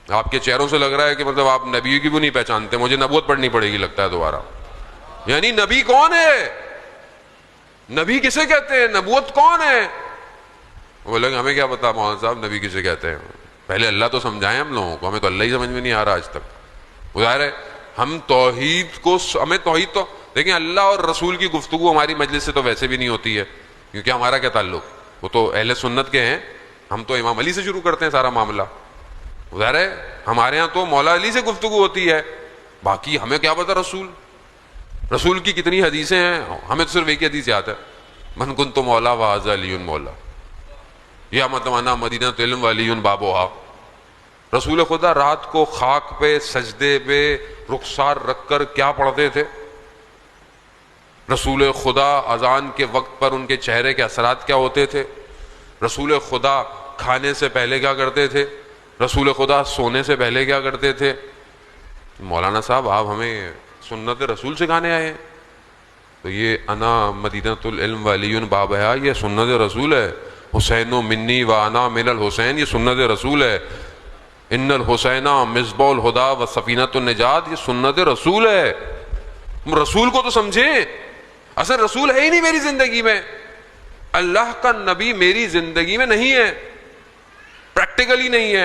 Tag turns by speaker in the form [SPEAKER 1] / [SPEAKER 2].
[SPEAKER 1] آپ کے چہروں سے لگ رہا ہے کہ مطلب آپ نبی کی بھی نہیں پہچانتے، مجھے نبوت پڑھنی پڑے گی لگتا ہے دوبارہ. یعنی نبی کون ہے؟ نبی کسے کہتے ہیں؟ نبوت کون ہے؟ بولے کہ ہمیں کیا پتا مولانا صاحب نبی کسے کہتے ہیں. پہلے اللہ تو سمجھائیں ہم لوگوں کو، ہمیں تو اللہ ہی سمجھ میں نہیں آ رہا آج تک. ظاہر ہے ہم توحید کو، ہمیں توحید تو دیکھیں اللہ اور رسول کی گفتگو ہماری مجلس سے تو ویسے بھی نہیں ہوتی ہے، کیونکہ ہمارا کیا تعلق، وہ تو اہل سنت کے ہیں. ہم تو امام علی سے شروع کرتے ہیں سارا معاملہ. ظاہر ہے ہمارے ہاں تو مولا علی سے گفتگو ہوتی ہے، باقی ہمیں کیا پتا رسول کی کتنی حدیثیں ہیں. ہمیں تو صرف ایک حدیث یاد ہے، من کنت مولا وھذا علی مولا، یا مطلب انا مدینہ علم وعلی بابوہا. رسول خدا رات کو خاک پہ سجدے پہ رخسار رکھ کر کیا پڑھتے تھے؟ رسول خدا اذان کے وقت پر ان کے چہرے کے اثرات کیا ہوتے تھے؟ رسول خدا کھانے سے پہلے کیا کرتے تھے؟ رسول خدا سونے سے پہلے کیا کرتے تھے؟ مولانا صاحب آپ ہمیں سنت رسول سکھانے آئے ہیں؟ تو یہ انا مدینۃ العلم وعلی بابھا یہ سنت رسول ہے. حسین منی و انا من الحسین یہ سنت رسول ہے. ان الحسین مصباح الہدی و سفینۃ النجات یہ سنت رسول ہے. رسول کو تو سمجھیں، اصل رسول ہے ہی نہیں میری زندگی میں. اللہ کا نبی میری زندگی میں نہیں ہے، پریکٹیکلی نہیں ہے.